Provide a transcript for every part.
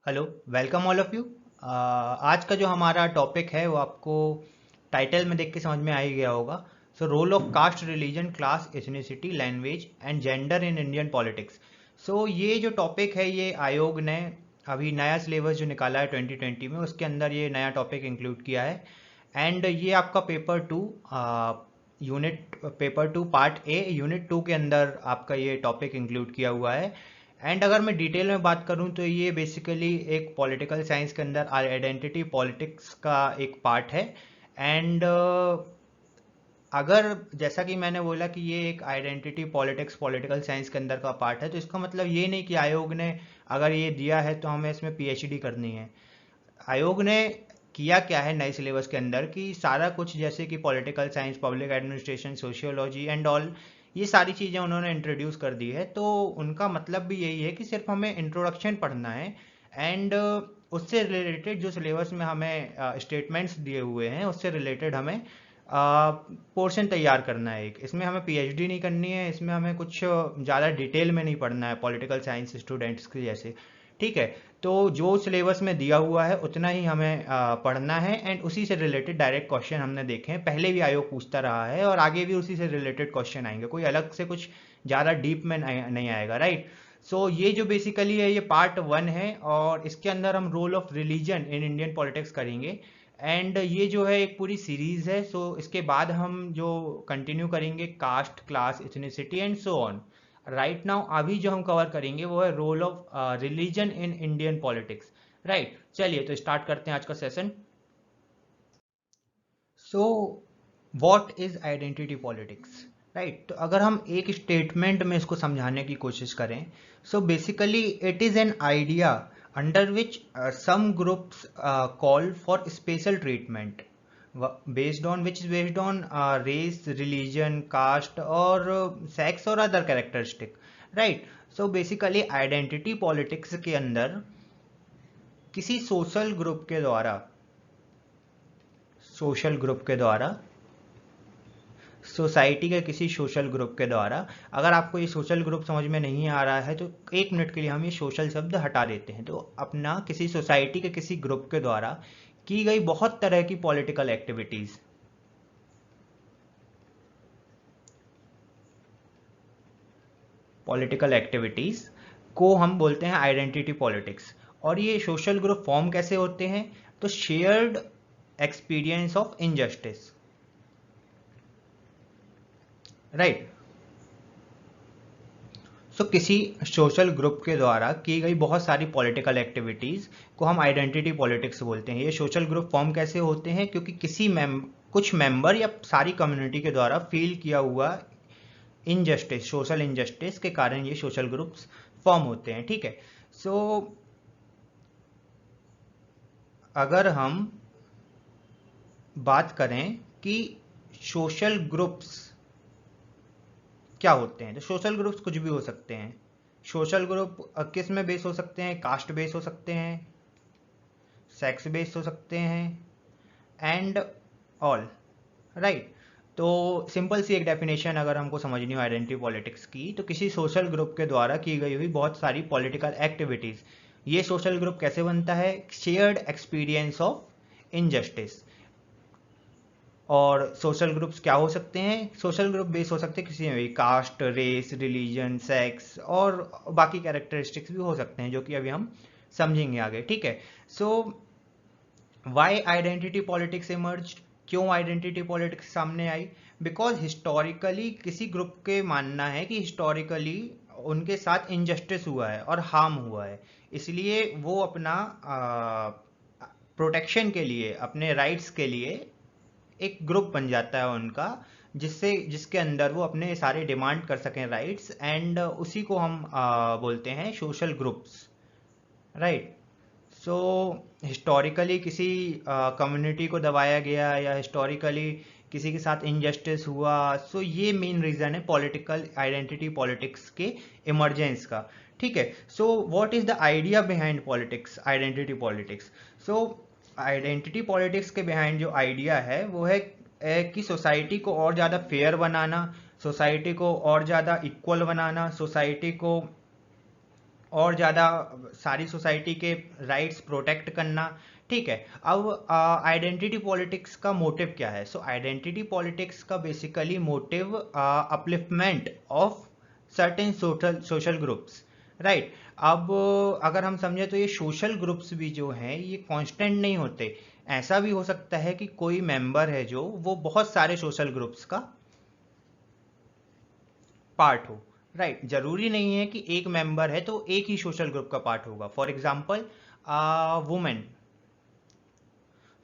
Hello, welcome all of you. आज का जो हमारा टॉपिक है वो आपको टाइटल में देख के समझ में आ ही गया होगा। So role of caste, religion, class, ethnicity, language and gender in Indian politics. So ये जो टॉपिक है ये आयोग ने अभी नया सिलेबस जो निकाला है 2020 में, उसके अंदर ये नया टॉपिक इंक्लूड किया है। एंड ये आपका पेपर 2 पार्ट ए यूनिट 2 के अंदर आपका ये टॉपिक इंक्लूड किया हुआ है। एंड अगर मैं डिटेल में बात करूं तो ये बेसिकली एक पॉलिटिकल साइंस के अंदर आइडेंटिटी पॉलिटिक्स का एक पार्ट है। एंड अगर जैसा कि मैंने बोला कि ये एक आइडेंटिटी पॉलिटिक्स पॉलिटिकल साइंस के अंदर का पार्ट है, तो इसका मतलब ये नहीं कि आयोग ने अगर ये दिया है तो हमें इसमें पीएचडी करनी है। आयोग ने किया क्या है नए सिलेबस के अंदर कि सारा कुछ जैसे कि political science, public administration, sociology and all, ये सारी चीज़ें उन्होंने इंट्रोड्यूस कर दी है। तो उनका मतलब भी यही है कि सिर्फ हमें इंट्रोडक्शन पढ़ना है। एंड उससे रिलेटेड जो सिलेबस में हमें स्टेटमेंट्स दिए हुए हैं उससे रिलेटेड हमें पोर्शन तैयार करना है। एक इसमें हमें पीएचडी नहीं करनी है, इसमें हमें कुछ ज़्यादा डिटेल में नहीं पढ़ना है पॉलिटिकल साइंस स्टूडेंट्स के जैसे। ठीक है, तो जो सिलेबस में दिया हुआ है उतना ही हमें पढ़ना है। एंड उसी से रिलेटेड डायरेक्ट क्वेश्चन हमने देखे हैं, पहले भी आयोग पूछता रहा है और आगे भी उसी से रिलेटेड क्वेश्चन आएंगे, कोई अलग से कुछ ज़्यादा डीप में नहीं आएगा, राइट। सो ये जो बेसिकली है ये पार्ट 1 है और इसके अंदर हम role of religion in Indian politics करेंगे। एंड ये जो है एक पूरी सीरीज है। सो इसके बाद हम जो कंटिन्यू करेंगे caste, class, ethnicity and so on. Right now अभी जो हम कवर करेंगे वो है role of religion in Indian politics. Right, चलिए तो स्टार्ट करते हैं आज का session. So what is identity politics, right. तो अगर हम एक स्टेटमेंट में इसको समझाने की कोशिश करें, so basically it is an idea under which some groups call for special treatment based on race, religion, caste और sex और other characteristic, right। so basically identity politics के अंदर किसी सोशल ग्रुप के द्वारा सोसाइटी के किसी सोशल ग्रुप के द्वारा, अगर आपको ये सोशल ग्रुप समझ में नहीं आ रहा है तो एक मिनट के लिए हम ये सोशल शब्द हटा देते हैं। तो अपना किसी सोसाइटी के किसी ग्रुप के द्वारा की गई बहुत तरह की पॉलिटिकल एक्टिविटीज को हम बोलते हैं आइडेंटिटी पॉलिटिक्स। और ये सोशल ग्रुप फॉर्म कैसे होते हैं? तो shared experience of injustice, right. So किसी सोशल ग्रुप के द्वारा की गई बहुत सारी पॉलिटिकल एक्टिविटीज को हम आइडेंटिटी पॉलिटिक्स बोलते हैं। ये सोशल ग्रुप फॉर्म कैसे होते हैं? क्योंकि कुछ मेंबर या सारी कम्युनिटी के द्वारा फील किया हुआ इनजस्टिस, सोशल इनजस्टिस के कारण ये सोशल ग्रुप्स फॉर्म होते हैं। ठीक है, सो अगर हम बात करें कि सोशल ग्रुप्स क्या होते हैं, तो सोशल ग्रुप्स कुछ भी हो सकते हैं। सोशल ग्रुप किस में बेस हो सकते हैं? कास्ट बेस हो सकते हैं, सेक्स बेस हो सकते हैं एंड ऑल, राइट। तो सिंपल सी एक डेफिनेशन अगर हमको समझनी हो आइडेंटिटी पॉलिटिक्स की, तो किसी सोशल ग्रुप के द्वारा की गई हुई बहुत सारी पॉलिटिकल एक्टिविटीज। ये सोशल ग्रुप कैसे बनता है? Shared experience of injustice. और सोशल ग्रुप्स क्या हो सकते हैं? सोशल ग्रुप बेस हो सकते हैं किसी में भी, कास्ट, रेस, रिलीजन, सेक्स और बाकी कैरेक्टरिस्टिक्स भी हो सकते हैं जो कि अभी हम समझेंगे आगे। ठीक है, सो वाई आइडेंटिटी पॉलिटिक्स इमर्ज, क्यों आइडेंटिटी पॉलिटिक्स सामने आई? बिकॉज हिस्टोरिकली किसी ग्रुप के मानना है कि हिस्टोरिकली उनके साथ इनजस्टिस हुआ है और हार्म हुआ है, इसलिए वो अपना प्रोटेक्शन के लिए, अपने राइट्स के लिए एक ग्रुप बन जाता है उनका, जिसके अंदर वो अपने सारे डिमांड कर सकें राइट्स। एंड उसी को हम बोलते हैं सोशल ग्रुप्स, राइट। सो हिस्टोरिकली किसी कम्युनिटी को दबाया गया या हिस्टोरिकली किसी के साथ इनजस्टिस हुआ, सो ये मेन रीज़न है पॉलिटिकल आइडेंटिटी पॉलिटिक्स के इमरजेंस का। ठीक है, so what is the idea behind politics, identity politics? So identity politics के बिहाइंड जो आइडिया है वो है कि सोसाइटी को और ज़्यादा फेयर बनाना, सोसाइटी को और ज़्यादा इक्वल बनाना, सोसाइटी को और ज़्यादा सारी सोसाइटी के राइट्स प्रोटेक्ट करना। ठीक है, अब आइडेंटिटी पॉलिटिक्स का मोटिव क्या है? सो आइडेंटिटी पॉलिटिक्स का basically motive upliftment of certain social groups, right. अब अगर हम समझे तो ये सोशल ग्रुप्स भी जो हैं ये कांस्टेंट नहीं होते। ऐसा भी हो सकता है कि कोई मेंबर है जो वो बहुत सारे सोशल ग्रुप्स का पार्ट हो, राइट। जरूरी नहीं है कि एक मेंबर है तो एक ही सोशल ग्रुप का पार्ट होगा। For example women.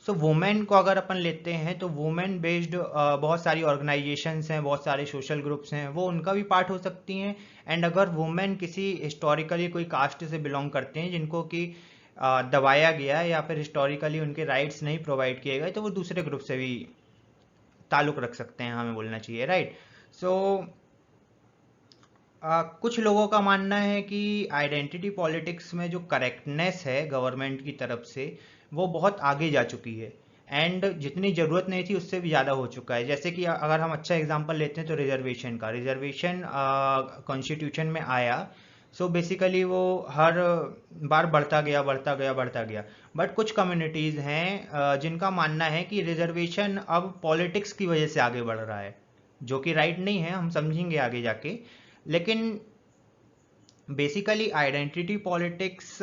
So women को अगर अपन लेते हैं तो वुमेन बेस्ड बहुत सारी ऑर्गेनाइजेशंस हैं, बहुत सारे सोशल ग्रुप्स हैं, वो उनका भी पार्ट हो सकती हैं। एंड अगर वुमेन किसी हिस्टोरिकली कोई कास्ट से बिलोंग करते हैं जिनको कि दबाया गया है या फिर हिस्टोरिकली उनके राइट्स नहीं प्रोवाइड किए गए, तो वो दूसरे ग्रुप से भी ताल्लुक रख सकते हैं, हमें बोलना चाहिए, राइट। सो कुछ लोगों का मानना है कि आइडेंटिटी पॉलिटिक्स में जो करेक्टनेस है गवर्नमेंट की तरफ से वो बहुत आगे जा चुकी है, एंड जितनी ज़रूरत नहीं थी उससे भी ज़्यादा हो चुका है। जैसे कि अगर हम अच्छा एग्जांपल लेते हैं तो रिजर्वेशन का, रिजर्वेशन कॉन्स्टिट्यूशन में आया। सो बेसिकली वो हर बार बढ़ता गया बढ़ता गया बढ़ता गया। बट कुछ कम्युनिटीज़ हैं जिनका मानना है कि रिजर्वेशन अब पॉलिटिक्स की वजह से आगे बढ़ रहा है, जो कि राइट नहीं है, हम समझेंगे आगे जाके। लेकिन बेसिकली आइडेंटिटी पॉलिटिक्स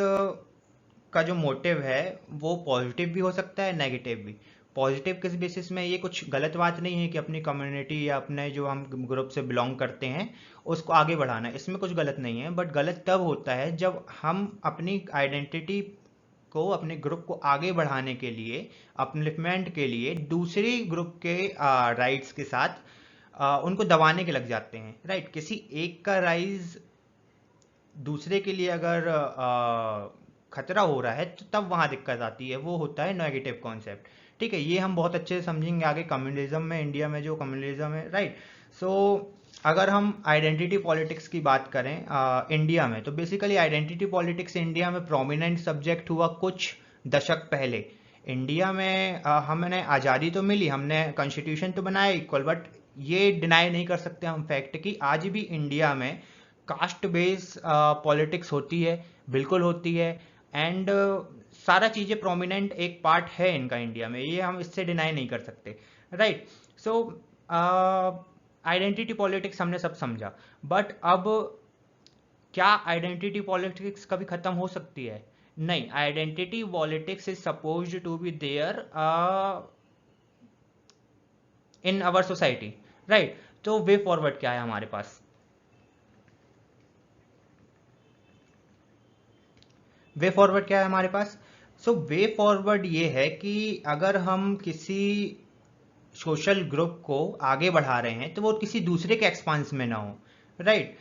का जो मोटिव है वो पॉजिटिव भी हो सकता है, नेगेटिव भी। पॉजिटिव किस बेसिस में? ये कुछ गलत बात नहीं है कि अपनी कम्युनिटी या अपने जो हम ग्रुप से बिलोंग करते हैं उसको आगे बढ़ाना है, इसमें कुछ गलत नहीं है। बट गलत तब होता है जब हम अपनी आइडेंटिटी को, अपने ग्रुप को आगे बढ़ाने के लिए, अपलिफ्टमेंट के लिए दूसरी ग्रुप के राइट्स के साथ उनको दबाने के लग जाते हैं, राइट। किसी एक का राइज दूसरे के लिए अगर खतरा हो रहा है तो तब वहाँ दिक्कत आती है, वो होता है नेगेटिव कॉन्सेप्ट। ठीक है, ये हम बहुत अच्छे से समझेंगे आगे कम्युनलिज्म में, इंडिया में जो कम्युनलिज्म है, राइट। सो अगर हम आइडेंटिटी पॉलिटिक्स की बात करें इंडिया में, तो बेसिकली आइडेंटिटी पॉलिटिक्स इंडिया में प्रोमिनेंट सब्जेक्ट हुआ कुछ दशक पहले। इंडिया में हमने आज़ादी तो मिली, हमने कॉन्स्टिट्यूशन तो बनाया इक्वल, बट ये डिनाई नहीं कर सकते हम फैक्ट कि आज भी इंडिया में कास्ट बेस पॉलिटिक्स होती है, बिल्कुल होती है। एंड सारा चीज़ें प्रोमिनेंट एक पार्ट है इनका इंडिया में, ये हम इससे डिनाई नहीं कर सकते, राइट। सो आइडेंटिटी पॉलिटिक्स हमने सब समझा, बट अब क्या आइडेंटिटी पॉलिटिक्स कभी ख़त्म हो सकती है? नहीं, identity politics is supposed to be there in our society, right. तो वे फॉरवर्ड क्या है हमारे पास? वे फॉरवर्ड क्या है हमारे पास? सो वे फॉरवर्ड ये है कि अगर हम किसी सोशल ग्रुप को आगे बढ़ा रहे हैं तो वो किसी दूसरे के एक्सपांस में ना हो, राइट।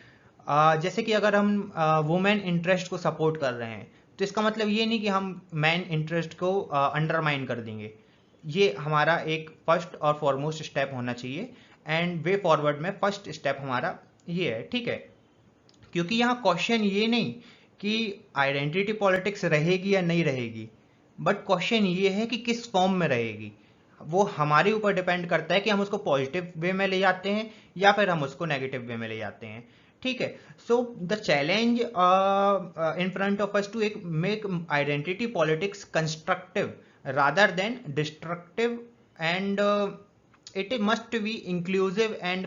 जैसे कि अगर हम वुमेन इंटरेस्ट को सपोर्ट कर रहे हैं तो इसका मतलब ये नहीं कि हम मैन इंटरेस्ट को अंडरमाइन कर देंगे। ये हमारा एक फर्स्ट और फॉरमोस्ट स्टेप होना चाहिए, एंड वे फॉरवर्ड में फर्स्ट स्टेप हमारा ये है, ठीक है। क्योंकि यहाँ क्वेश्चन ये नहीं कि आइडेंटिटी पॉलिटिक्स रहेगी या नहीं रहेगी, बट क्वेश्चन ये है कि किस फॉर्म में रहेगी। वो हमारे ऊपर डिपेंड करता है कि हम उसको पॉजिटिव वे में ले जाते हैं या फिर हम उसको नेगेटिव वे में ले जाते हैं, ठीक है। So the challenge in front of us to एक make identity politics constructive rather than destructive, and it must be inclusive and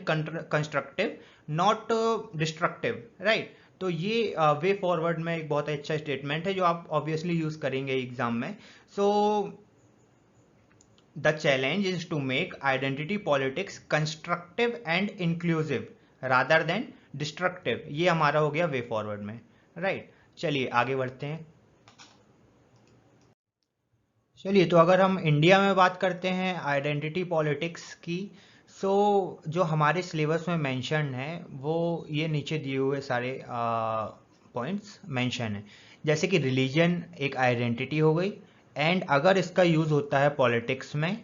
constructive, not destructive, right। तो ये वे फॉरवर्ड में एक बहुत अच्छा स्टेटमेंट है जो आप ऑब्वियसली यूज करेंगे एग्जाम में। So the challenge is to make identity politics constructive and inclusive rather than destructive, ये हमारा हो गया वे फॉरवर्ड में, राइट। चलिए आगे बढ़ते हैं। चलिए, तो अगर हम इंडिया में बात करते हैं आइडेंटिटी पॉलिटिक्स की, सो जो हमारे सिलेबस में मेंशन है वो ये नीचे दिए हुए सारे पॉइंट्स मेंशन है। जैसे कि रिलीजन एक आइडेंटिटी हो गई, एंड अगर इसका यूज़ होता है पॉलिटिक्स में,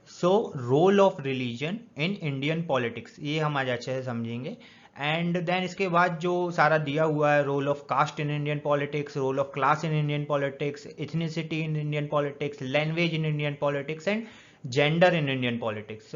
so role of religion in Indian politics, ये हम आज अच्छे से समझेंगे। एंड देन इसके बाद जो सारा दिया हुआ है, role of caste in Indian politics, role of class in Indian politics, ethnicity in Indian politics, language in Indian politics, and gender in Indian politics,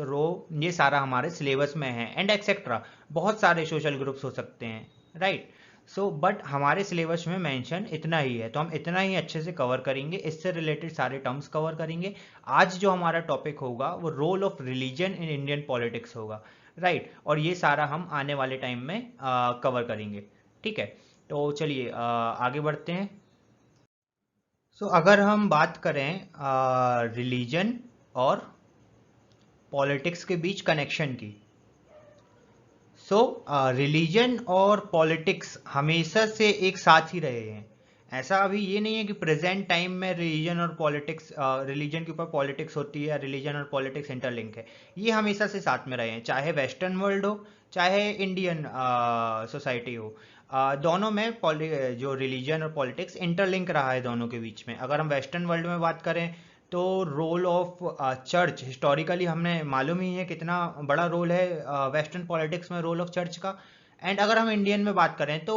ये सारा हमारे सिलेबस में है, एंड एक्सेट्रा बहुत सारे सोशल ग्रुप्स हो सकते हैं, राइट। सो बट हमारे सिलेबस में मेंशन इतना ही है, तो हम इतना ही अच्छे से कवर करेंगे, इससे रिलेटेड सारे टर्म्स कवर करेंगे। आज जो हमारा टॉपिक होगा वो role of religion in Indian politics होगा, राइट। और ये सारा हम आने वाले टाइम में कवर करेंगे, ठीक है। तो चलिए आगे बढ़ते हैं। सो अगर हम बात करें रिलीजन और पॉलिटिक्स के बीच कनेक्शन की, सो रिलीजन और पॉलिटिक्स हमेशा से एक साथ ही रहे हैं। ऐसा अभी ये नहीं है कि प्रेजेंट टाइम में रिलीजन और पॉलिटिक्स, रिलीजन के ऊपर पॉलिटिक्स होती है, रिलीजन और पॉलिटिक्स इंटरलिंक है। ये हमेशा से साथ में रहे हैं, चाहे वेस्टर्न वर्ल्ड हो चाहे इंडियन सोसाइटी हो। दोनों में जो रिलीजन और पॉलिटिक्स इंटरलिंक रहा है दोनों के बीच में। अगर हम वेस्टर्न वर्ल्ड में बात करें तो रोल ऑफ चर्च हिस्टोरिकली हमने मालूम ही है कितना बड़ा रोल है वेस्टर्न पॉलिटिक्स में, रोल ऑफ चर्च का। एंड अगर हम इंडियन में बात करें तो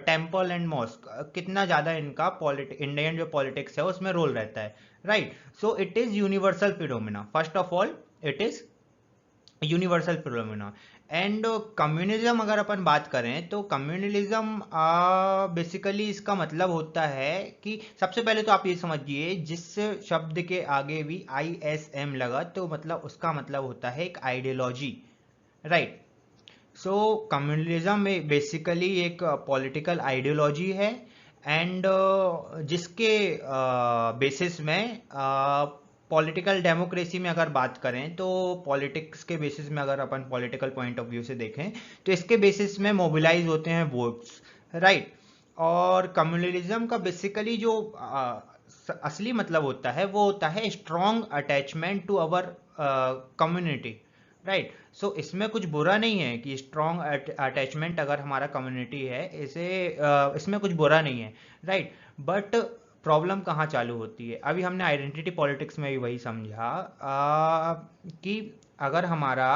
टेम्पल एंड मॉस्क कितना ज़्यादा इनका इंडियन जो पॉलिटिक्स है उसमें रोल रहता है, right. So it is universal phenomena, first of all it is universal phenomena. And communism अगर अपन बात करें तो कम्युनलिज्म बेसिकली इसका मतलब होता है कि सबसे पहले तो आप ये समझिए, जिस शब्द के आगे भी ISM लगा तो मतलब उसका मतलब होता है एक आइडियोलॉजी, राइट। सो कम्युनलिज्म बेसिकली एक पॉलिटिकल आइडियोलॉजी है। एंड जिसके बेसिस में पॉलिटिकल डेमोक्रेसी में अगर बात करें तो पॉलिटिक्स के बेसिस में अगर अपन पॉलिटिकल पॉइंट ऑफ व्यू से देखें तो इसके बेसिस में मोबिलाइज होते हैं वोट्स, राइट। और कम्युनलिज्म का बेसिकली जो असली मतलब होता है वो होता है strong attachment to our community, right. So इसमें कुछ बुरा नहीं है कि स्ट्रॉन्ग अटैचमेंट अगर हमारा कम्युनिटी है, इसे इसमें कुछ बुरा नहीं है, राइट। बट प्रॉब्लम कहाँ चालू होती है, अभी हमने आइडेंटिटी पॉलिटिक्स में भी वही समझा कि अगर हमारा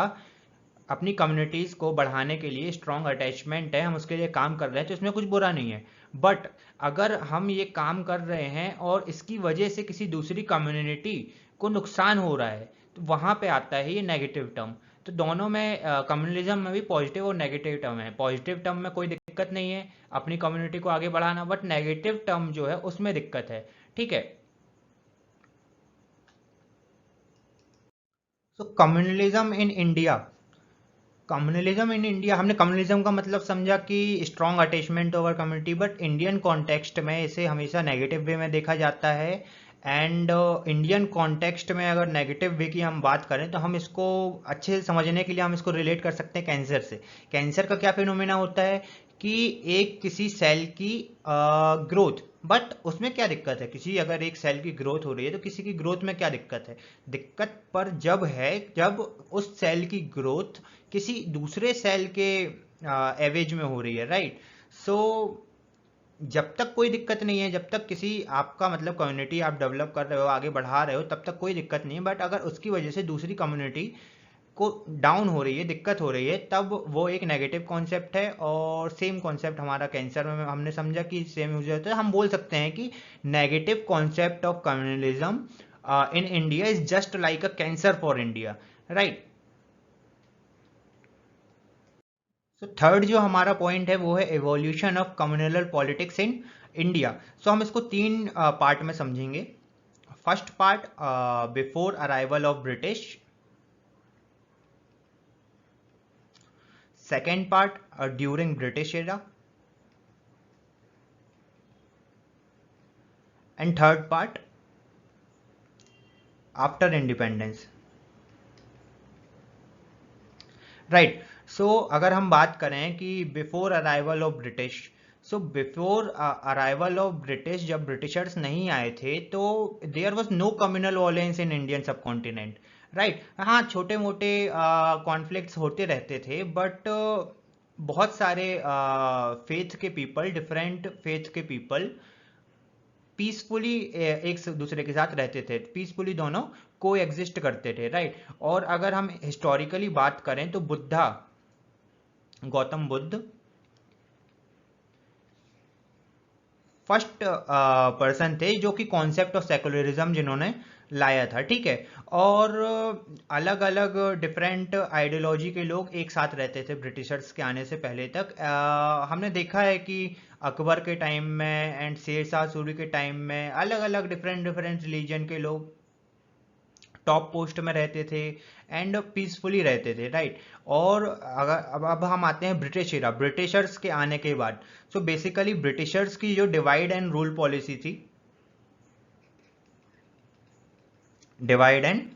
अपनी कम्युनिटीज़ को बढ़ाने के लिए स्ट्रॉन्ग अटैचमेंट है, हम उसके लिए काम कर रहे हैं, तो इसमें कुछ बुरा नहीं है। बट अगर हम ये काम कर रहे हैं और इसकी वजह से किसी दूसरी कम्युनिटी को नुकसान हो रहा है, तो वहाँ पे आता है ये नेगेटिव टर्म। तो दोनों में कम्युनलिज्म में भी पॉजिटिव और नेगेटिव टर्म है। पॉजिटिव टर्म में कोई दिक्कत नहीं है अपनी कम्युनिटी को आगे बढ़ाना, बट नेगेटिव टर्म जो है उसमें दिक्कत है, ठीक है। So communalism in India, communalism in India, हमने कम्युनलिज्म का मतलब समझा कि strong attachment over community, but Indian context में इसे हमेशा नेगेटिव वे में देखा जाता है। एंड इंडियन कॉन्टेक्स्ट में अगर नेगेटिव वे की हम बात करें तो हम इसको अच्छे से समझने के लिए हम इसको रिलेट कर सकते हैं कैंसर से। कैंसर का क्या फिनोमेना होता है कि एक किसी सेल की ग्रोथ, बट उसमें क्या दिक्कत है, किसी अगर एक सेल की ग्रोथ हो रही है तो किसी की ग्रोथ में क्या दिक्कत है, दिक्कत पर जब है जब उस सेल की ग्रोथ किसी दूसरे सेल के एवेज में हो रही है, राइट। सो जब तक कोई दिक्कत नहीं है, जब तक किसी आपका मतलब कम्युनिटी आप डेवलप कर रहे हो, आगे बढ़ा रहे हो, तब तक कोई दिक्कत नहीं है। बट अगर उसकी वजह से दूसरी कम्युनिटी को डाउन हो रही है, दिक्कत हो रही है, तब वो एक नेगेटिव कॉन्सेप्ट है। और सेम कॉन्सेप्ट हमारा कैंसर में हमने समझा कि सेम यूज होता है। हम बोल सकते हैं कि negative concept of communalism in India is just like a cancer for India, right. So third जो हमारा पॉइंट है वो है evolution of communal politics in India. So हम इसको तीन पार्ट में समझेंगे। First part before arrival of British, second part during British era, and third part after independence, right. So अगर हम बात करें कि before arrival of British, so before arrival of British, जब ब्रिटिशर्स नहीं आए थे तो there was no communal violence in Indian subcontinent, right. हाँ, छोटे मोटे कॉन्फ्लिक्ट्स होते रहते थे, बट बहुत सारे फेथ के पीपल, डिफरेंट फेथ के पीपल पीसफुली एक दूसरे के साथ रहते थे, पीसफुली दोनों को एग्जिस्ट करते थे, राइट। और अगर हम हिस्टोरिकली बात करें तो बुद्धा, गौतम बुद्ध फर्स्ट पर्सन थे जो कि कॉन्सेप्ट ऑफ सेकुलरिज्म जिन्होंने लाया था, ठीक है। और अलग अलग डिफरेंट आइडियोलॉजी के लोग एक साथ रहते थे ब्रिटिशर्स के आने से पहले तक। हमने देखा है कि अकबर के टाइम में एंड शेरशाह सूरी के टाइम में अलग अलग डिफरेंट डिफरेंट रिलीजन के लोग टॉप पोस्ट में रहते थे एंड पीसफुली रहते थे, राइट। और अगर अब हम आते हैं ब्रिटिश एरा, ब्रिटिशर्स के आने के बाद। सो बेसिकली ब्रिटिशर्स की जो डिवाइड एंड रूल पॉलिसी थी, डिवाइड एंड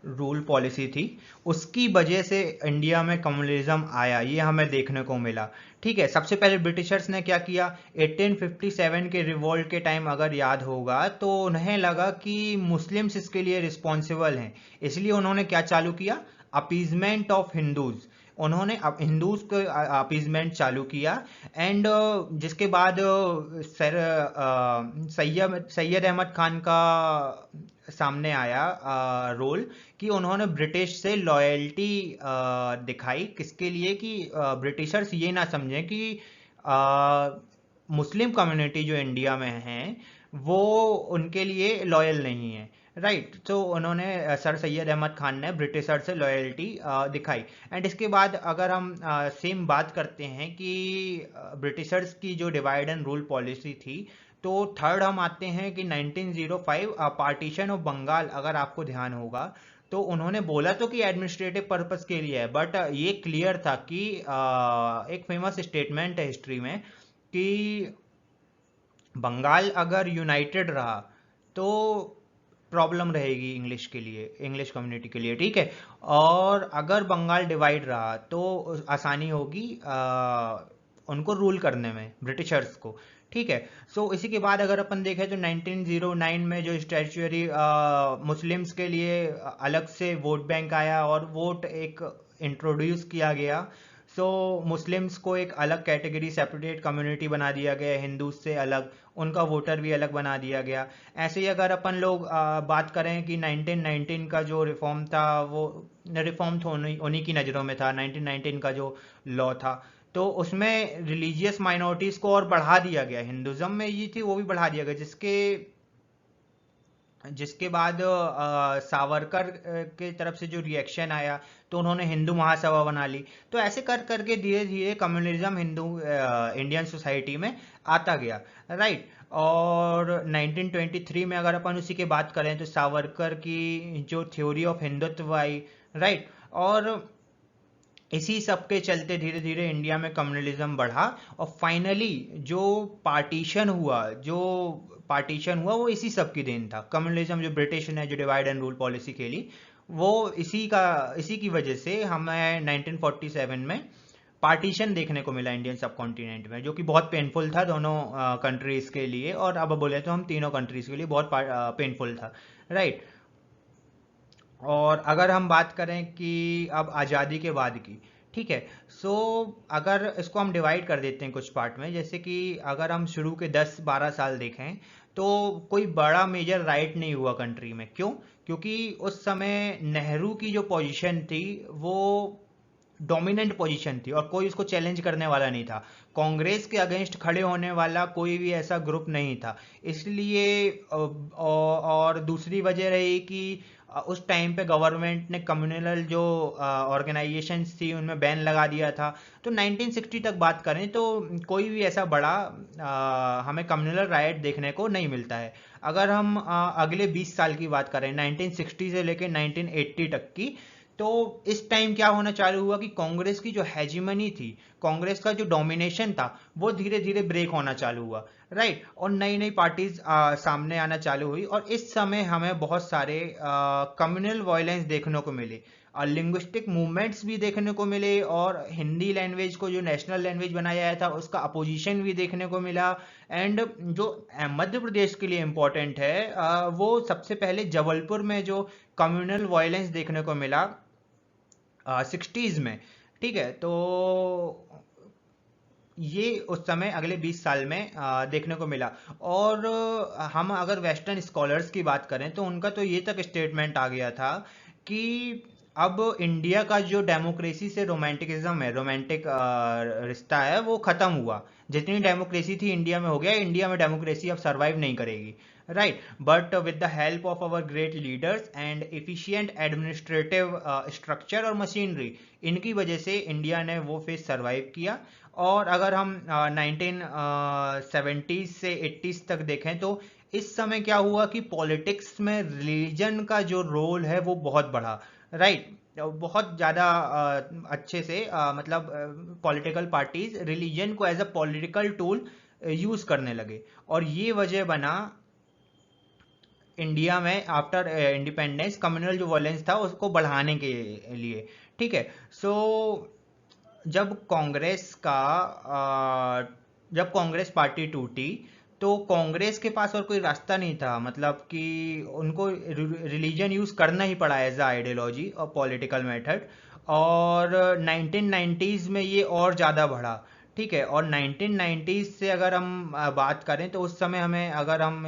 रूल पॉलिसी थी, उसकी वजह से इंडिया में कम्युनलिज्म आया, ये हमें देखने को मिला, ठीक है। सबसे पहले ब्रिटिशर्स ने क्या किया, 1857 के रिवॉल्ट के टाइम अगर याद होगा तो उन्हें लगा कि मुस्लिम्स इसके लिए रिस्पॉन्सिबल हैं, इसलिए उन्होंने क्या चालू किया, अपीजमेंट ऑफ हिंदूज। उन्होंने अब हिंदूज को अपीजमेंट चालू किया एंड जिसके बाद सर सैयद अहमद खान का सामने आया रोल कि उन्होंने ब्रिटिश से लॉयल्टी दिखाई, किसके लिए कि ब्रिटिशर्स ये ना समझें कि मुस्लिम कम्युनिटी जो इंडिया में है वो उनके लिए लॉयल नहीं है, राइट। तो उन्होंने सर सैयद अहमद खान ने ब्रिटिशर से लॉयल्टी दिखाई। एंड इसके बाद अगर हम सेम बात करते हैं कि ब्रिटिशर्स की जो डिवाइड एंड रूल पॉलिसी थी, तो थर्ड हम आते हैं कि 1905 पार्टीशन ऑफ बंगाल। अगर आपको ध्यान होगा तो उन्होंने बोला तो कि एडमिनिस्ट्रेटिव पर्पस के लिए है, बट ये क्लियर था कि एक फेमस स्टेटमेंट है हिस्ट्री में कि बंगाल अगर यूनाइटेड रहा तो प्रॉब्लम रहेगी इंग्लिश के लिए, इंग्लिश कम्युनिटी के लिए, ठीक है। और अगर बंगाल डिवाइड रहा तो आसानी होगी उनको रूल करने में, ब्रिटिशर्स को, ठीक है। सो इसी के बाद अगर अपन देखें तो 1909 में जो स्टैट्यूटरी मुस्लिम्स के लिए अलग से वोट बैंक आया और वोट एक इंट्रोड्यूस किया गया। सो मुस्लिम्स को एक अलग कैटेगरी, सेपरेट कम्युनिटी बना दिया गया, हिंदूज से अलग, उनका वोटर भी अलग बना दिया गया। ऐसे ही अगर अपन लोग बात करें कि 1919 का जो रिफॉर्म था, वो रिफॉर्म तो उन्हीं की नज़रों में था, 1919 का जो लॉ था, तो उसमें रिलीजियस माइनॉरिटीज़ को और बढ़ा दिया गया, हिंदुज़म में ये थी वो भी बढ़ा दिया गया, जिसके बाद सावरकर के तरफ से जो रिएक्शन आया तो उन्होंने हिंदू महासभा बना ली। तो ऐसे कर करके धीरे धीरे कम्युनलिज्म हिंदू इंडियन सोसाइटी में आता गया, राइट। और 1923 में अगर अपन उसी की बात करें तो सावरकर की जो theory of Hindutva I, right. और इसी सब के चलते धीरे धीरे इंडिया में कम्युनलिज्म बढ़ा और फाइनली जो पार्टीशन हुआ वो इसी सब की देन था। कम्युनलिज्म जो ब्रिटिश ने जो डिवाइड एंड रूल पॉलिसी खेली, वो इसी की वजह से हमें 1947 में पार्टीशन देखने को मिला इंडियन सब कॉन्टिनेंट में, जो कि बहुत पेनफुल था दोनों कंट्रीज के लिए, और अब बोले तो हम तीनों कंट्रीज के लिए बहुत पेनफुल था, राइट। और अगर हम बात करें कि अब आज़ादी के बाद की, ठीक है। सो अगर इसको हम डिवाइड कर देते हैं कुछ पार्ट में, जैसे कि अगर हम शुरू के 10-12 साल देखें तो कोई बड़ा मेजर राइट नहीं हुआ कंट्री में। क्यों? क्योंकि उस समय नेहरू की जो पोजीशन थी वो डोमिनेंट पोजीशन थी और कोई उसको चैलेंज करने वाला नहीं था, कांग्रेस के अगेंस्ट खड़े होने वाला कोई भी ऐसा ग्रुप नहीं था। इसलिए और दूसरी वजह रही कि उस टाइम पे गवर्नमेंट ने कम्युनल जो ऑर्गेनाइजेशंस थी उनमें बैन लगा दिया था। तो 1960 तक बात करें तो कोई भी ऐसा बड़ा हमें कम्युनल राइट देखने को नहीं मिलता है। अगर हम अगले 20 साल की बात करें 1960 से लेकर 1980 तक की, तो इस टाइम क्या होना चालू हुआ कि कांग्रेस की जो हेजिमनी थी, कांग्रेस का जो डोमिनेशन था, वो धीरे धीरे ब्रेक होना चालू हुआ, राइट। और नई नई पार्टीज सामने आना चालू हुई और इस समय हमें बहुत सारे कम्युनल वायलेंस देखने को मिले और लिंग्विस्टिक मूवमेंट्स भी देखने को मिले, और हिंदी लैंग्वेज को जो नेशनल लैंग्वेज बनाया गया था उसका अपोजिशन भी देखने को मिला। एंड जो मध्य प्रदेश के लिए इम्पोर्टेंट है, वो सबसे पहले जबलपुर में जो कम्युनल वायलेंस देखने को मिला 60s में, ठीक है। तो ये उस समय अगले 20 साल में देखने को मिला। और हम अगर वेस्टर्न स्कॉलर्स की बात करें तो उनका तो ये तक स्टेटमेंट आ गया था कि अब इंडिया का जो डेमोक्रेसी से रोमांटिकिज्म है, रोमांटिक रिश्ता है, वो खत्म हुआ। जितनी डेमोक्रेसी थी इंडिया में हो गया, इंडिया में डेमोक्रेसी अब सरवाइव नहीं करेगी, right. But with the help of our great leaders and efficient administrative structure और मशीनरी, इनकी वजह से इंडिया ने वो फेज सरवाइव किया। और अगर हम 1970 से 80s तक देखें तो इस समय क्या हुआ कि पॉलिटिक्स में रिलीजन का जो रोल है वो बहुत बढ़ा, राइट। बहुत ज़्यादा अच्छे से मतलब पॉलिटिकल पार्टीज रिलीजन को as a political tool use करने लगे। और ये वजह बना इंडिया में आफ्टर इंडिपेंडेंस कम्युनल जो वॉयलेंस था उसको बढ़ाने के लिए, ठीक है। सो जब कांग्रेस का जब कांग्रेस पार्टी टूटी तो कांग्रेस के पास और कोई रास्ता नहीं था, मतलब कि उनको रिलीजन यूज करना ही पड़ा एज अ आइडियोलॉजी और पॉलिटिकल मेथड। और 1990s में ये और ज़्यादा बढ़ा, ठीक है। और 1990s से अगर हम बात करें तो उस समय हमें अगर हम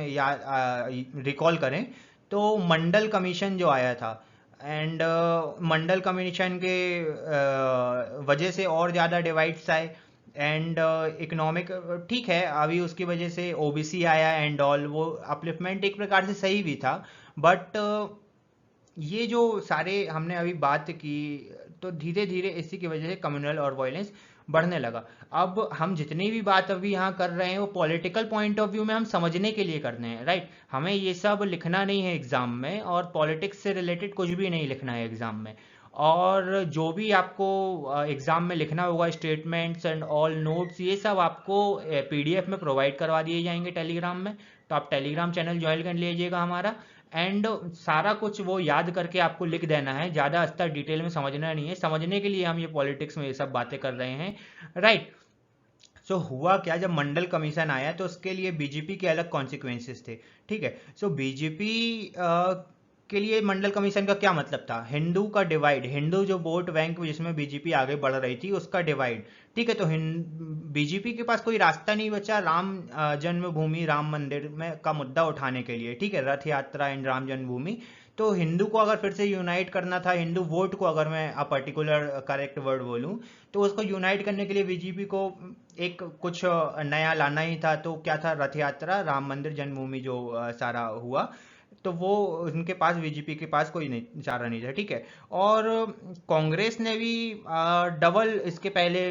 रिकॉल करें तो मंडल कमीशन जो आया था, एंड मंडल कमीशन के वजह से और ज़्यादा डिवाइड्स आए। एंड इकोनॉमिक, ठीक है, अभी उसकी वजह से ओबीसी आया एंड ऑल, वो अपलिफ्टमेंट एक प्रकार से सही भी था। बट ये जो सारे हमने अभी बात की, तो धीरे धीरे इसी की वजह से कम्युनल और वायलेंस बढ़ने लगा। अब हम जितनी भी बात अभी यहाँ कर रहे हैं वो पॉलिटिकल पॉइंट ऑफ व्यू में हम समझने के लिए कर रहे हैं, राइट। हमें ये सब लिखना नहीं है एग्जाम में, और पॉलिटिक्स से रिलेटेड कुछ भी नहीं लिखना है एग्जाम में। और जो भी आपको एग्जाम में लिखना होगा, स्टेटमेंट्स एंड ऑल नोट्स, ये सब आपको पीडीएफ में प्रोवाइड करवा दिए जाएंगे टेलीग्राम में। तो आप टेलीग्राम चैनल ज्वाइन कर लीजिएगा हमारा, एंड सारा कुछ वो याद करके आपको लिख देना है, ज़्यादा स्तर डिटेल में समझना नहीं है। समझने के लिए हम ये पॉलिटिक्स में ये सब बातें कर रहे हैं, राइट। सो हुआ क्या, जब मंडल कमीशन आया तो उसके लिए बीजेपी के अलग कॉन्सिक्वेंसेस थे, ठीक है। सो बीजेपी के लिए मंडल कमीशन का क्या मतलब था, हिंदू का डिवाइड, हिंदू जो वोट बैंक जिसमें बीजेपी आगे बढ़ रही थी उसका डिवाइड, ठीक है। तो बीजेपी के पास कोई रास्ता नहीं बचा राम जन्मभूमि, राम मंदिर में का मुद्दा उठाने के लिए, ठीक है, रथ यात्रा एंड राम जन्मभूमि। तो हिंदू को अगर फिर से यूनाइट करना था, हिंदू वोट को, अगर मैं पर्टिकुलर करेक्ट वर्ड बोलूं, तो उसको यूनाइट करने के लिए बीजेपी को एक कुछ नया लाना ही था। तो क्या था, रथ यात्रा, राम मंदिर, जन्मभूमि जो सारा हुआ, तो वो उनके पास, बीजेपी के पास कोई नहीं चारा नहीं था, ठीक है। और कांग्रेस ने भी डबल इसके पहले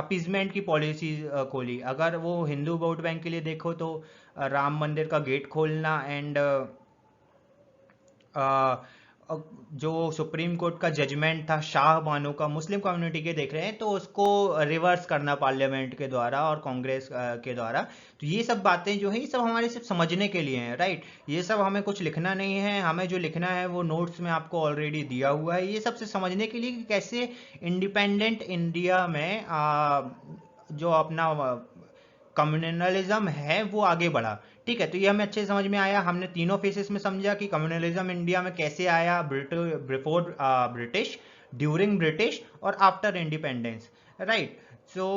अपीजमेंट की पॉलिसी खोली। अगर वो हिंदू वोट बैंक के लिए देखो तो राम मंदिर का गेट खोलना, एंड जो सुप्रीम कोर्ट का जजमेंट था शाह बानो का, मुस्लिम कम्युनिटी के देख रहे हैं, तो उसको रिवर्स करना पार्लियामेंट के द्वारा और कांग्रेस के द्वारा। तो ये सब बातें जो है, ये सब हमारे सिर्फ समझने के लिए हैं, राइट। ये सब हमें कुछ लिखना नहीं है, हमें जो लिखना है वो नोट्स में आपको ऑलरेडी दिया हुआ है। ये सबसे समझने के लिए कि कैसे इंडिपेंडेंट इंडिया में जो अपना कम्युनलिज्म है वो आगे बढ़ा, ठीक है। तो ये हमें अच्छे से समझ में आया, हमने तीनों फेसेस में समझा कि कम्युनलिज्म इंडिया में कैसे आया, बिफोर ब्रिटिश, ड्यूरिंग ब्रिटिश और आफ्टर इंडिपेंडेंस, राइट। सो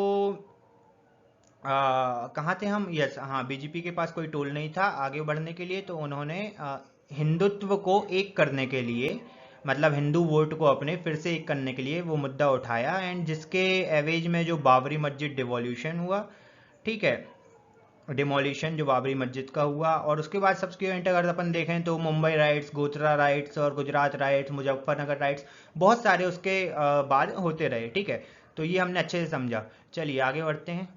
कहाँ थे हम, यस, हाँ, बीजेपी के पास कोई टूल नहीं था आगे बढ़ने के लिए, तो उन्होंने हिंदुत्व को एक करने के लिए, मतलब हिंदू वोट को अपने फिर से एक करने के लिए वो मुद्दा उठाया, एंड जिसके एवेज में जो बाबरी मस्जिद डिवोल्यूशन हुआ, ठीक है, डिमोलिशन जो बाबरी मस्जिद का हुआ। और उसके बाद सब्सिक्वेंट अगर अपन देखें तो मुंबई राइट्स, गोधरा राइट्स और गुजरात राइट्स, मुजफ्फरनगर राइट्स, बहुत सारे उसके बाद होते रहे, ठीक है। तो ये हमने अच्छे से समझा। चलिए आगे बढ़ते हैं।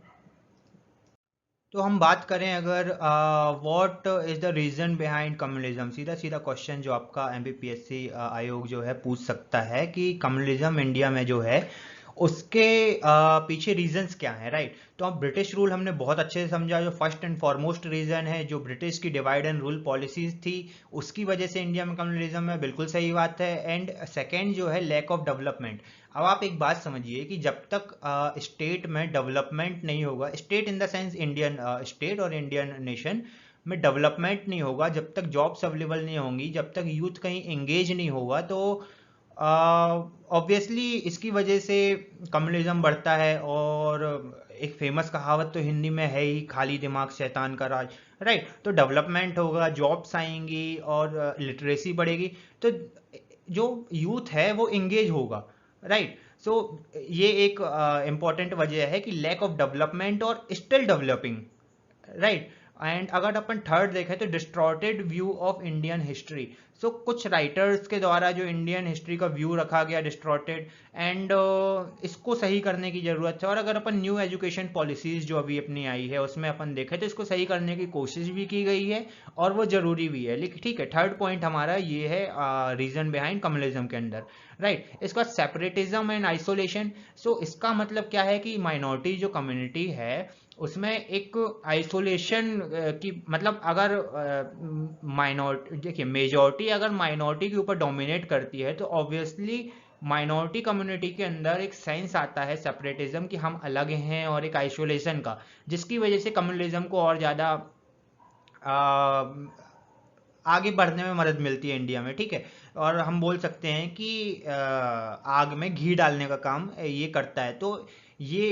तो हम बात करें अगर what is the reason behind communalism, सीधा सीधा क्वेश्चन जो आपका एमपीपीएससी आयोग जो है पूछ सकता है कि कम्युनलिज्म इंडिया में जो है उसके पीछे रीजंस क्या हैं, राइट। तो अब ब्रिटिश रूल हमने बहुत अच्छे से समझा, जो फर्स्ट एंड फॉरमोस्ट रीजन है, जो ब्रिटिश की डिवाइड एंड रूल पॉलिसीज थी उसकी वजह से इंडिया में कम्युनलिज्म है, बिल्कुल सही बात है। एंड सेकेंड जो है लैक ऑफ डेवलपमेंट। अब आप एक बात समझिए कि जब तक स्टेट में डेवलपमेंट नहीं होगा, state in the sense Indian state और इंडियन नेशन में डेवलपमेंट नहीं होगा, जब तक जॉब्स अवेलेबल नहीं होंगी, जब तक यूथ कहीं एंगेज नहीं होगा, तो ऑब्वियसली इसकी वजह से कम्युनलिज्म बढ़ता है। और एक फेमस कहावत तो हिंदी में है ही, खाली दिमाग शैतान का राज, राइट। तो डेवलपमेंट होगा, जॉब्स आएंगी और लिटरेसी बढ़ेगी, तो जो यूथ है वो इंगेज होगा, राइट। सो ये एक इम्पॉर्टेंट वजह है कि लैक ऑफ डेवलपमेंट और स्टिल डेवलपिंग, राइट। एंड अगर अपन थर्ड देखें तो distorted view of Indian history. So कुछ राइटर्स के द्वारा जो इंडियन हिस्ट्री का व्यू रखा गया डिस्टॉर्टेड, एंड इसको सही करने की ज़रूरत है। और अगर अपन न्यू एजुकेशन पॉलिसीज़ जो अभी अपनी आई है उसमें अपन देखें तो इसको सही करने की कोशिश भी की गई है और वो ज़रूरी भी है। लेकिन ठीक है, थर्ड पॉइंट हमारा ये है रीज़न बिहाइंड कम्युनलिज्म के अंदर, राइट। इसका सेपरेटिज्म एंड आइसोलेशन। सो इसका मतलब क्या है कि माइनॉरिटी जो कम्युनिटी है उसमें एक आइसोलेशन की, मतलब अगर माइनॉरिटी, देखिए मेजॉरिटी अगर माइनॉरिटी के ऊपर डोमिनेट करती है तो ऑब्वियसली माइनॉरिटी कम्युनिटी के अंदर एक सेंस आता है सेपरेटिज्म कि हम अलग हैं, और एक आइसोलेशन का, जिसकी वजह से कम्युनलिज्म को और ज़्यादा आगे बढ़ने में मदद मिलती है इंडिया में, ठीक है। और हम बोल सकते हैं कि आग में घी डालने का काम ये करता है। तो ये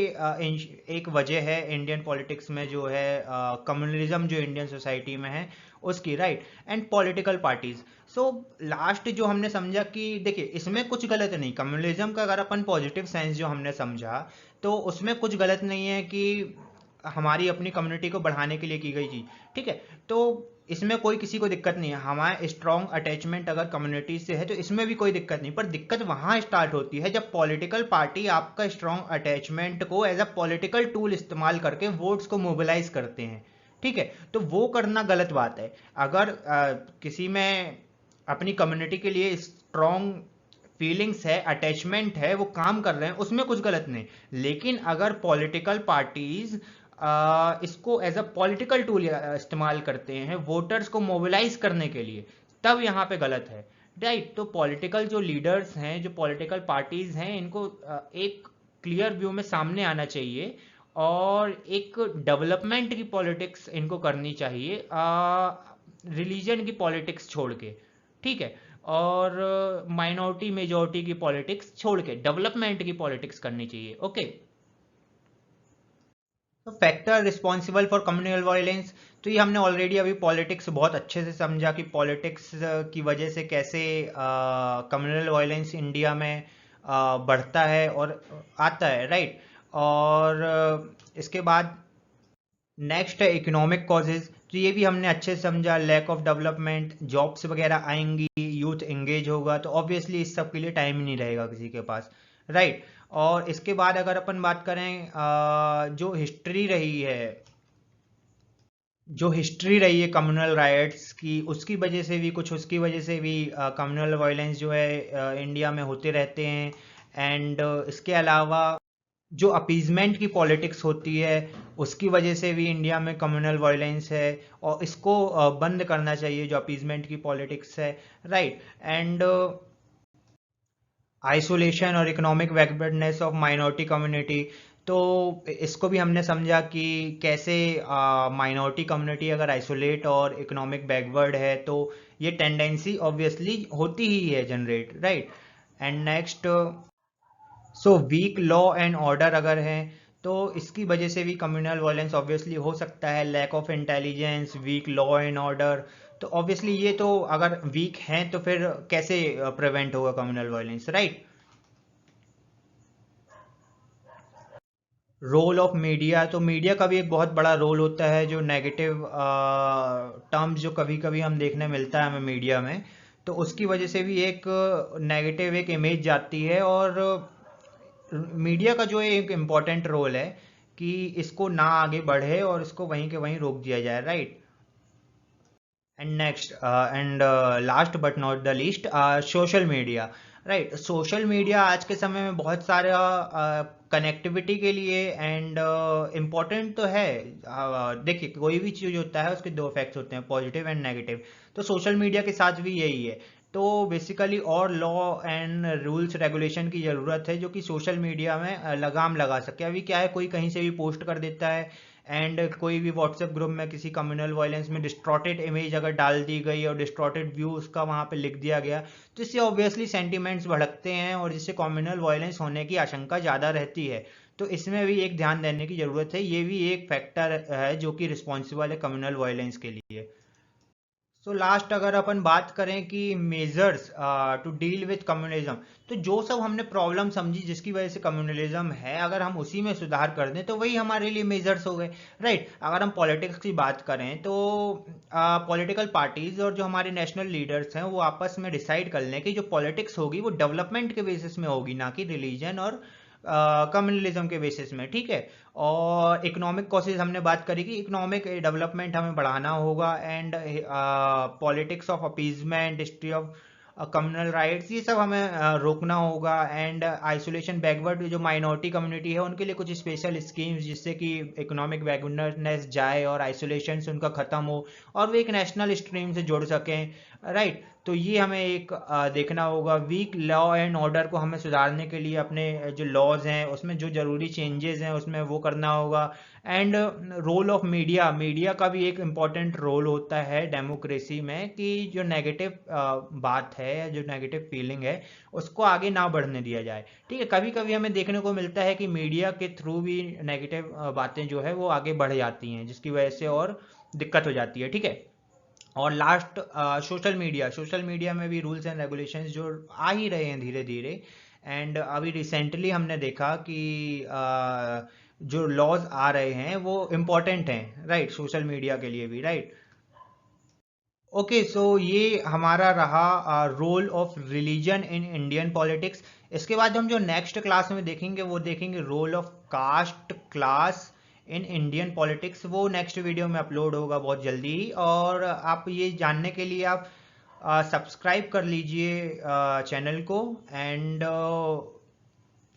एक वजह है इंडियन पॉलिटिक्स में जो है कम्युनलिज्म जो इंडियन सोसाइटी में है उसकी, right. And political parties. So last जो हमने समझा कि देखिए इसमें कुछ गलत नहीं, कम्युनलिज्म का अगर अपन पॉजिटिव सेंस जो हमने समझा तो उसमें कुछ गलत नहीं है कि हमारी अपनी कम्युनिटी को बढ़ाने के लिए की गई चीज, ठीक है। तो इसमें कोई किसी को दिक्कत नहीं है, हमारा स्ट्रॉन्ग अटैचमेंट अगर कम्युनिटी से है तो इसमें भी कोई दिक्कत नहीं। पर दिक्कत वहां स्टार्ट होती है जब पॉलिटिकल पार्टी आपका स्ट्रॉन्ग अटैचमेंट को एज अ पॉलिटिकल टूल इस्तेमाल करके वोट्स को मोबिलाइज करते हैं, ठीक है। तो वो करना गलत बात है। अगर किसी में अपनी कम्युनिटी के लिए स्ट्रॉन्ग फीलिंग्स है, अटैचमेंट है, वो काम कर रहे हैं, उसमें कुछ गलत नहीं। लेकिन अगर पॉलिटिकल पार्टीज इसको एज अ पॉलिटिकल टूल इस्तेमाल करते हैं वोटर्स को मोबिलाइज करने के लिए, तब यहाँ पे गलत है, राइट। तो पॉलिटिकल जो लीडर्स हैं, जो पॉलिटिकल पार्टीज हैं, इनको एक क्लियर व्यू में सामने आना चाहिए और एक डेवलपमेंट की पॉलिटिक्स इनको करनी चाहिए, रिलीजन की पॉलिटिक्स छोड़ के, ठीक है। और माइनॉरिटी मेजॉरिटी की पॉलिटिक्स छोड़ के डेवलपमेंट की पॉलिटिक्स करनी चाहिए, ओके। तो factor responsible for communal violence, तो ये हमने ऑलरेडी अभी पॉलिटिक्स बहुत अच्छे से समझा कि पॉलिटिक्स की वजह से कैसे कम्युनल वायलेंस इंडिया में बढ़ता है और आता है, राइट। और इसके बाद नेक्स्ट है इकोनॉमिक कॉजेज। तो ये भी हमने अच्छे से समझा, लैक ऑफ डेवलपमेंट, जॉब्स वगैरह आएंगी, यूथ एंगेज होगा तो ऑब्वियसली इस सब के लिए टाइम ही नहीं रहेगा किसी के पास, राइट। और इसके बाद अगर अपन बात करें जो हिस्ट्री रही है, जो हिस्ट्री रही है कम्युनल राइट्स की, उसकी वजह से भी कुछ, उसकी वजह से भी कम्युनल वायलेंस जो है इंडिया में होते रहते हैं। एंड इसके अलावा जो अपीजमेंट की पॉलिटिक्स होती है उसकी वजह से भी इंडिया में कम्युनल वायलेंस है, और इसको बंद करना चाहिए जो अपीजमेंट की पॉलिटिक्स है, राइट। एंड आइसोलेशन और economic backwardness of minority community, तो इसको भी हमने समझा कि कैसे माइनॉरिटी कम्युनिटी अगर आइसोलेट और इकोनॉमिक बैकवर्ड है तो ये टेंडेंसी ऑब्वियसली होती ही है generate, right. And next, so weak law and order अगर है तो इसकी वजह से भी कम्युनल वायलेंस ऑब्वियसली हो सकता है, lack of intelligence, weak law and order. तो ऑब्वियसली ये तो अगर वीक हैं तो फिर कैसे प्रिवेंट होगा communal violence, right. Role of media, तो मीडिया का भी एक बहुत बड़ा रोल होता है, जो नेगेटिव टर्म्स जो कभी कभी हम देखने मिलता है हमें मीडिया में, तो उसकी वजह से भी एक नेगेटिव एक इमेज जाती है। और मीडिया का जो है एक इम्पॉर्टेंट रोल है कि इसको ना आगे बढ़े और इसको वहीं के वहीं रोक दिया जाए, right. And next and last but not the least, social media, right. Social media आज के समय में बहुत सारा कनेक्टिविटी के लिए एंड इम्पोर्टेंट तो है। देखिए कोई भी चीज़ होता है उसके दो इफेक्ट्स होते हैं, पॉजिटिव एंड नेगेटिव, तो सोशल मीडिया के साथ भी यही है। तो बेसिकली और लॉ एंड रूल्स रेगुलेशन की ज़रूरत है जो कि सोशल मीडिया में लगाम लगा सके। अभी क्या है, कोई कहीं से भी पोस्ट कर देता है, एंड कोई भी व्हाट्सएप ग्रुप में किसी कम्युनल वायलेंस में डिस्ट्रॉटेड इमेज अगर डाल दी गई और डिस्ट्रॉटेड व्यू उसका वहाँ पे लिख दिया गया तो इससे ऑब्वियसली सेंटिमेंट्स भड़कते हैं और जिससे कम्युनल वायलेंस होने की आशंका ज़्यादा रहती है। तो इसमें भी एक ध्यान देने की ज़रूरत है, ये भी एक फैक्टर है जो कि रिस्पॉन्सिबल है कम्युनल वायलेंस के लिए। सो लास्ट अगर अपन बात करें कि measures to deal with communalism, तो जो सब हमने प्रॉब्लम समझी जिसकी वजह से कम्युनलिज्म है, अगर हम उसी में सुधार कर दें तो वही हमारे लिए मेजर्स हो गए, राइट। अगर हम पॉलिटिक्स की बात करें तो पॉलिटिकल पार्टीज और जो हमारे नेशनल लीडर्स हैं वो आपस में डिसाइड कर लें कि जो पॉलिटिक्स होगी वो डेवलपमेंट के बेसिस में होगी, ना कि रिलीजन और कम्युनलिज्म के बेसिस में, ठीक है। और इकोनॉमिक कॉसेज हमने बात करी कि इकोनॉमिक डेवलपमेंट हमें बढ़ाना होगा, and politics of appeasement, history of communal riots, ये सब हमें रोकना होगा। एंड आइसोलेशन बैकवर्ड जो माइनॉरिटी कम्युनिटी है उनके लिए कुछ स्पेशल स्कीम्स जिससे कि इकोनॉमिक बैकवर्डनेस जाए और आइसोलेशन से उनका ख़त्म हो और वे एक नेशनल स्ट्रीम से जुड़ सकें, राइट। तो ये हमें एक देखना होगा। वीक लॉ एंड ऑर्डर को हमें सुधारने के लिए अपने जो लॉज हैं उसमें जो ज़रूरी चेंजेस हैं उसमें वो करना होगा। And role of media, media का भी एक इम्पॉर्टेंट रोल होता है डेमोक्रेसी में, कि जो नेगेटिव बात है या जो नेगेटिव फीलिंग है उसको आगे ना बढ़ने दिया जाए, ठीक है। कभी कभी हमें देखने को मिलता है कि मीडिया के थ्रू भी नेगेटिव बातें जो है वो आगे बढ़ जाती हैं, जिसकी वजह से और दिक्कत हो जाती है, ठीक है। और last social media, social media में भी रूल्स एंड रेगुलेशंस जो आ ही रहे हैं धीरे धीरे। एंड अभी रिसेंटली हमने देखा कि जो लॉज आ रहे हैं वो इम्पोर्टेंट हैं, राइट, सोशल मीडिया के लिए भी, राइट। ओके, सो ये हमारा रहा role of religion in Indian politics. इसके बाद हम जो नेक्स्ट क्लास में देखेंगे वो देखेंगे role of caste class in Indian politics. वो नेक्स्ट वीडियो में अपलोड होगा बहुत जल्दी ही, और आप ये जानने के लिए आप सब्सक्राइब कर लीजिए चैनल को। एंड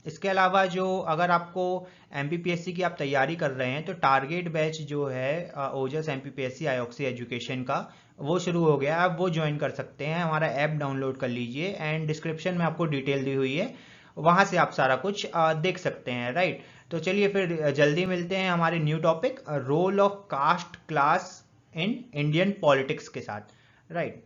इसके अलावा जो अगर आपको एमपीपीएससी की आप तैयारी कर रहे हैं तो टारगेट बैच जो है ओजस एमपीपीएससी आयोक्सी एजुकेशन का, वो शुरू हो गया, आप वो ज्वाइन कर सकते हैं। हमारा ऐप डाउनलोड कर लीजिए, एंड डिस्क्रिप्शन में आपको डिटेल दी हुई है, वहाँ से आप सारा कुछ देख सकते हैं, राइट। तो चलिए फिर जल्दी मिलते हैं हमारे new topic role of caste class in Indian politics के साथ, राइट।